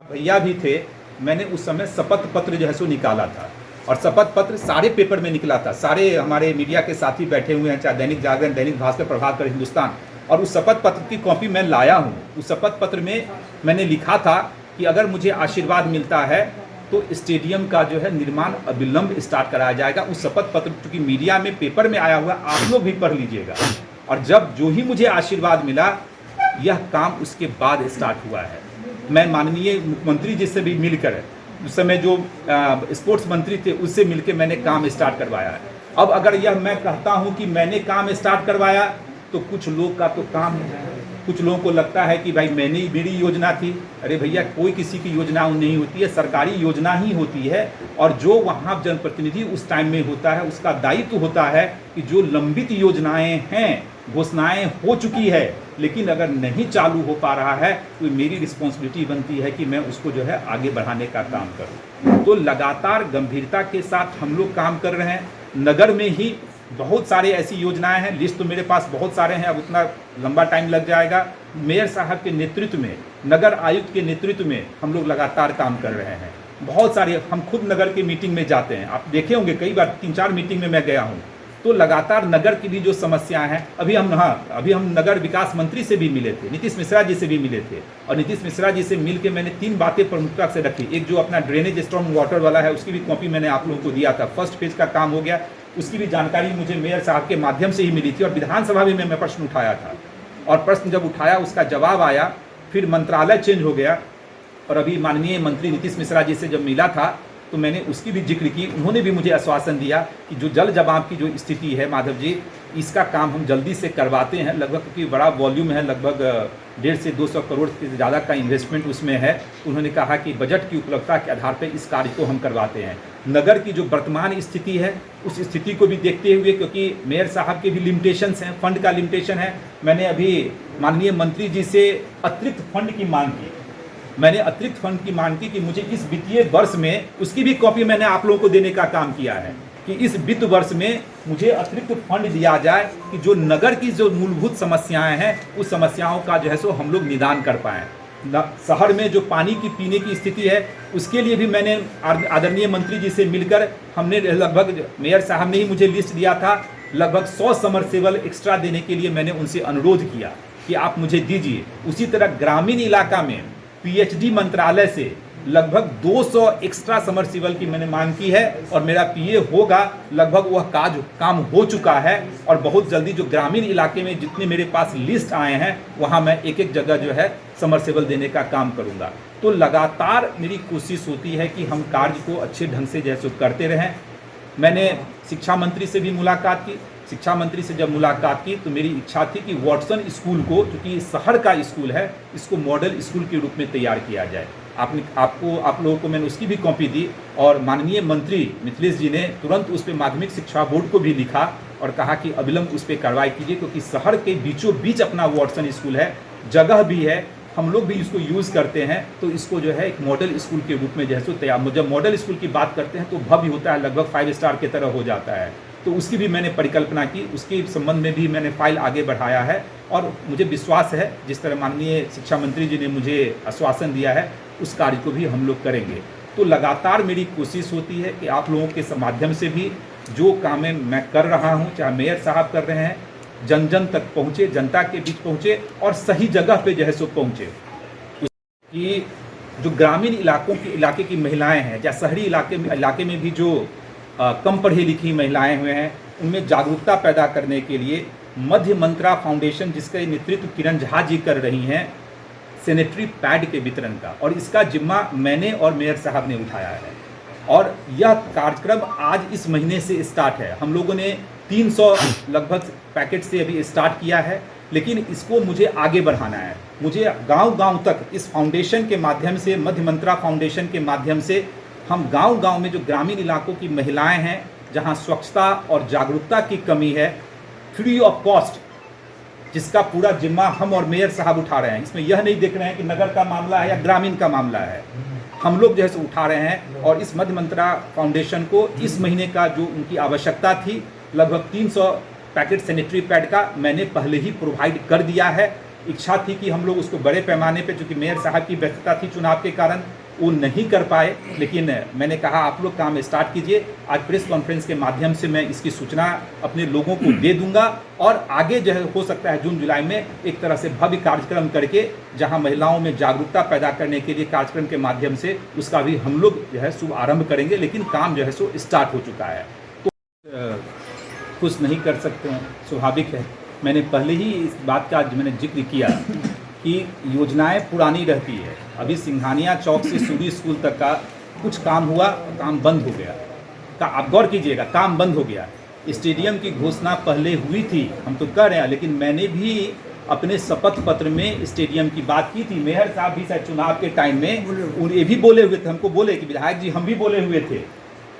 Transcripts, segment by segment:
भैया भी थे। मैंने उस समय शपथ पत्र जो है सो निकाला था और शपथ पत्र सारे पेपर में निकला था। सारे हमारे मीडिया के साथी बैठे हुए हैं, चाहे दैनिक जागरण, दैनिक भास्कर, प्रभाकर, हिंदुस्तान, और उस शपथ पत्र की कॉपी मैं लाया हूँ। उस शपथ पत्र में मैंने लिखा था कि अगर मुझे आशीर्वाद मिलता है तो स्टेडियम का जो है निर्माण अविलंब स्टार्ट कराया जाएगा। उस शपथ पत्र चूँकि मीडिया में पेपर में आया हुआ, आप लोग भी पढ़ लीजिएगा। और जब जो ही मुझे आशीर्वाद मिला, यह काम उसके बाद स्टार्ट हुआ है। मैं माननीय मुख्यमंत्री जी से भी मिलकर, उस समय जो स्पोर्ट्स मंत्री थे उससे मिलकर मैंने काम स्टार्ट करवाया है। अब अगर यह मैं कहता हूं कि मैंने काम स्टार्ट करवाया तो कुछ लोग का तो काम है, कुछ लोगों को लगता है कि भाई मेरी योजना थी। अरे भैया, कोई किसी की योजना नहीं होती है, सरकारी योजना ही होती है। और जो वहाँ जनप्रतिनिधि उस टाइम में होता है, उसका दायित्व होता है कि जो लंबित योजनाएं हैं, घोषणाएं हो चुकी है, लेकिन अगर नहीं चालू हो पा रहा है तो मेरी रिस्पॉन्सिबिलिटी बनती है कि मैं उसको जो है आगे बढ़ाने का काम करूं। तो लगातार गंभीरता के साथ हम लोग काम कर रहे हैं। नगर में ही बहुत सारे ऐसी योजनाएं हैं, लिस्ट तो मेरे पास बहुत सारे हैं, अब उतना लंबा टाइम लग जाएगा। मेयर साहब के नेतृत्व में, नगर आयुक्त के नेतृत्व में हम लोग लगातार काम कर रहे हैं। बहुत सारे, हम खुद नगर की मीटिंग में जाते हैं, आप देखे होंगे कई बार 3-4 मीटिंग में मैं गया हूँ। तो लगातार नगर की भी जो समस्याएं हैं, अभी हम नगर विकास मंत्री से भी मिले थे, नीतीश मिश्रा जी से भी मिले थे। और नीतीश मिश्रा जी से मिल के मैंने 3 बातें प्रमुखता से रखी। एक जो अपना ड्रेनेज स्टॉर्म वाटर वाला है, उसकी भी कॉपी मैंने आप लोगों को दिया था। फर्स्ट फेज का काम हो गया, उसकी भी जानकारी मुझे मेयर साहब के माध्यम से ही मिली थी। और विधानसभा में मैं प्रश्न उठाया था, और प्रश्न जब उठाया उसका जवाब आया। फिर मंत्रालय चेंज हो गया, और अभी माननीय मंत्री नीतीश मिश्रा जी से जब मिला था तो मैंने उसकी भी जिक्र की। उन्होंने भी मुझे आश्वासन दिया कि जो जल जमाव की जो स्थिति है माधव जी, इसका काम हम जल्दी से करवाते हैं। लगभग, क्योंकि बड़ा वॉल्यूम है, लगभग 150 से 200 करोड़ से ज़्यादा का इन्वेस्टमेंट उसमें है। उन्होंने कहा कि बजट की उपलब्धता के आधार पर इस कार्य को हम करवाते हैं। नगर की जो वर्तमान स्थिति है, उस स्थिति को भी देखते हुए, क्योंकि मेयर साहब के भी लिमिटेशंस हैं, फंड का लिमिटेशन है, मैंने अभी माननीय मंत्री जी से अतिरिक्त फंड की मांग की। मैंने अतिरिक्त फंड की मांग की कि मुझे इस वित्तीय वर्ष में, उसकी भी कॉपी मैंने आप लोगों को देने का काम किया है, कि इस वित्त वर्ष में मुझे अतिरिक्त फंड दिया जाए कि जो नगर की जो मूलभूत समस्याएं हैं, उस समस्याओं का जो है सो हम लोग निदान कर पाएँ। शहर में जो पानी की पीने की स्थिति है, उसके लिए भी मैंने आदरणीय मंत्री जी से मिलकर, हमने लगभग, मेयर साहब ने ही मुझे लिस्ट दिया था, लगभग 100 समरसेबल एक्स्ट्रा देने के लिए मैंने उनसे अनुरोध किया कि आप मुझे दीजिए। उसी तरह ग्रामीण इलाका में पीएचडी मंत्रालय से लगभग 200 एक्स्ट्रा समरसीबल की मैंने मांग की है, और मेरा पीए होगा, लगभग वह काम हो चुका है। और बहुत जल्दी जो ग्रामीण इलाके में जितने मेरे पास लिस्ट आए हैं, वहां मैं एक जगह जो है समरसेबल देने का काम करूंगा। तो लगातार मेरी कोशिश होती है कि हम कार्य को अच्छे ढंग से जैसे करते रहें। मैंने शिक्षा मंत्री से भी मुलाकात की। शिक्षा मंत्री से जब मुलाकात की तो मेरी इच्छा थी कि वाटसन स्कूल को, क्योंकि शहर का स्कूल है, इसको मॉडल स्कूल के रूप में तैयार किया जाए। आप लोगों को मैंने उसकी भी कॉपी दी, और माननीय मंत्री मिथिलेश जी ने तुरंत उस पर माध्यमिक शिक्षा बोर्ड को भी लिखा और कहा कि अविलंब उस पर कार्रवाई कीजिए, क्योंकि शहर के बीचों बीच अपना वाटसन स्कूल है, जगह भी है, हम लोग भी इसको यूज़ करते हैं। तो इसको जो है एक मॉडल स्कूल के रूप में जो है सो तैयार, जब मॉडल स्कूल की बात करते हैं तो भव्य होता है, लगभग 5 स्टार की तरह हो जाता है। तो उसकी भी मैंने परिकल्पना की, उसके संबंध में भी मैंने फाइल आगे बढ़ाया है। और मुझे विश्वास है, जिस तरह माननीय शिक्षा मंत्री जी ने मुझे आश्वासन दिया है, उस कार्य को भी हम लोग करेंगे। तो लगातार मेरी कोशिश होती है कि आप लोगों के माध्यम से भी जो काम मैं कर रहा हूँ, चाहे मेयर साहब कर रहे हैं, जन जन तक पहुँचे, जनता के बीच पहुँचे, और सही जगह पे जो है सो पहुँचे। कि जो ग्रामीण इलाके की महिलाएं हैं, या शहरी इलाके में भी जो कम पढ़ी लिखी महिलाएं हुए हैं, उनमें जागरूकता पैदा करने के लिए मध्य मंत्रा फाउंडेशन, जिसका नेतृत्व किरण झा जी कर रही हैं, सैनिटरी पैड के वितरण का, और इसका जिम्मा मैंने और मेयर साहब ने उठाया है। और यह कार्यक्रम आज इस महीने से स्टार्ट है। हम लोगों ने 300 लगभग पैकेट से अभी स्टार्ट किया है, लेकिन इसको मुझे आगे बढ़ाना है। मुझे गांव-गांव तक इस फाउंडेशन के माध्यम से, मध्य मंत्रा फाउंडेशन के माध्यम से, हम गांव-गांव में जो ग्रामीण इलाकों की महिलाएं हैं, जहां स्वच्छता और जागरूकता की कमी है, फ्री ऑफ कॉस्ट, जिसका पूरा जिम्मा हम और मेयर साहब उठा रहे हैं। इसमें यह नहीं देख रहे हैं कि नगर का मामला है या ग्रामीण का मामला है, हम लोग जो है सो उठा रहे हैं। और इस मध्य मंत्रा फाउंडेशन को इस महीने का जो उनकी आवश्यकता थी, लगभग 300 पैकेट सैनिटरी पैड का मैंने पहले ही प्रोवाइड कर दिया है। इच्छा थी कि हम लोग उसको बड़े पैमाने पे, चूँकि मेयर साहब की व्यस्तता थी चुनाव के कारण, वो नहीं कर पाए। लेकिन मैंने कहा आप लोग काम स्टार्ट कीजिए। आज प्रेस कॉन्फ्रेंस के माध्यम से मैं इसकी सूचना अपने लोगों को दे दूंगा और आगे जो है हो सकता है जून जुलाई में एक तरह से भव्य कार्यक्रम करके जहां महिलाओं में जागरूकता पैदा करने के लिए कार्यक्रम के माध्यम से उसका भी हम लोग जो है शुभ आरंभ करेंगे। लेकिन काम जो है सो स्टार्ट हो चुका है, तो खुश नहीं कर सकते हैं, स्वाभाविक है। मैंने पहले ही इस बात का मैंने जिक्र किया कि योजनाएं पुरानी रहती है। अभी सिंघानिया चौक से सूरी स्कूल तक का कुछ काम हुआ, काम बंद हो गया। आप गौर कीजिएगा, काम बंद हो गया। स्टेडियम की घोषणा पहले हुई थी, हम तो कर रहे हैं, लेकिन मैंने भी अपने शपथ पत्र में स्टेडियम की बात की थी। मेयर साहब भी शायद चुनाव के टाइम में ये भी बोले हुए थे, हमको बोले कि विधायक जी हम भी बोले हुए थे।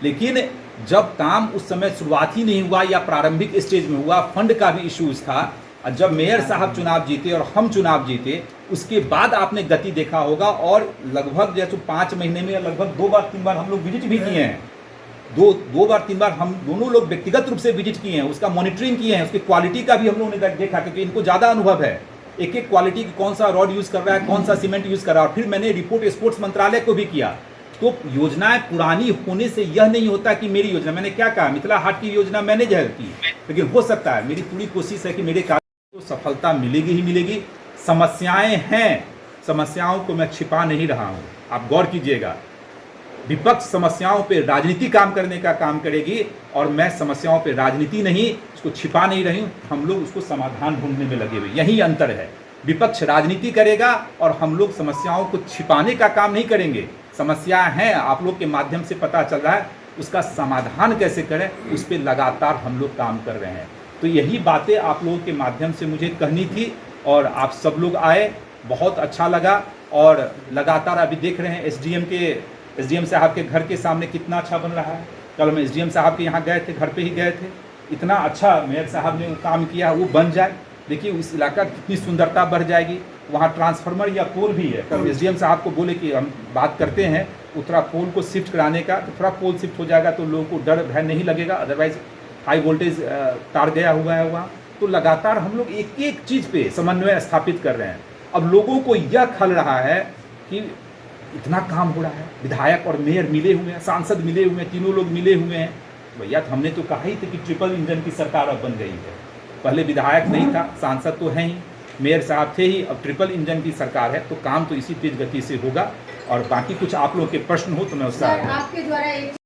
लेकिन जब काम उस समय शुरुआत ही नहीं हुआ या प्रारंभिक स्टेज में हुआ, फंड का भी इश्यूज था। जब मेयर साहब चुनाव जीते और हम चुनाव जीते, उसके बाद आपने गति देखा होगा। और लगभग जैसे 5 महीने में लगभग 2 बार 3 बार हम लोग विजिट भी किए हैं। दो बार 3 बार हम दोनों लोग व्यक्तिगत रूप से विजिट किए हैं, उसका मॉनिटरिंग किए हैं, उसकी क्वालिटी का भी हम लोगों ने देखा, क्योंकि इनको ज़्यादा अनुभव है एक एक क्वालिटी की, कौन सा रॉड यूज़ कर रहा है, कौन सा सीमेंट यूज़ कर रहा है। और फिर मैंने रिपोर्ट स्पोर्ट्स मंत्रालय को भी किया। तो योजनाएं पुरानी होने से यह नहीं होता कि मेरी योजना, मैंने क्या कहा, मिथिला हाट की योजना मैंने जो की, लेकिन हो सकता है मेरी पूरी कोशिश है कि मेरे कार्य को सफलता मिलेगी ही मिलेगी। समस्याएं हैं, समस्याओं को मैं छिपा नहीं रहा हूं। आप गौर कीजिएगा, विपक्ष समस्याओं पे राजनीति काम करने का काम करेगी और मैं समस्याओं पे राजनीति नहीं, उसको छिपा नहीं रही हूँ। हम लोग उसको समाधान ढूंढने में लगे हुए, यही अंतर है। विपक्ष राजनीति करेगा और हम लोग समस्याओं को छिपाने का काम नहीं करेंगे। समस्या है, आप लोग के माध्यम से पता चल रहा है, उसका समाधान कैसे करें, उस पर लगातार हम लोग काम कर रहे हैं। तो यही बातें आप लोगों के माध्यम से मुझे कहनी थी और आप सब लोग आए, बहुत अच्छा लगा। और लगातार अभी देख रहे हैं एसडीएम साहब के घर के सामने कितना अच्छा बन रहा है। कल हम एसडीएम साहब के यहाँ गए थे, घर पे ही गए थे। इतना अच्छा मेयर साहब ने वो काम किया, वो बन जाए, देखिए उस इलाका कितनी सुंदरता बढ़ जाएगी। वहाँ ट्रांसफार्मर या पोल भी है। कल एसडीएम साहब को बोले कि हम बात करते हैं उतरा पोल को शिफ्ट कराने का, तो थोड़ा पोल शिफ्ट हो जाएगा तो लोगों को डर भय नहीं लगेगा। अदरवाइज हाई वोल्टेज तार गया हुआ है वहाँ। तो लगातार हम लोग एक एक चीज़ पे समन्वय स्थापित कर रहे हैं। अब लोगों को यह खल रहा है कि इतना काम हो रहा है, विधायक और मेयर मिले हुए हैं, सांसद मिले हुए हैं, तीनों लोग मिले हुए हैं। भैया तो हमने तो कहा ही था कि ट्रिपल इंजन की सरकार अब बन गई है। पहले विधायक नहीं था, सांसद तो हैं ही, मेयर साहब थे ही, अब ट्रिपल इंजन की सरकार है। तो काम तो इसी तेज गति से होगा। और बाकी कुछ आप लोग के प्रश्न हो तो मैं उसका आपके द्वारा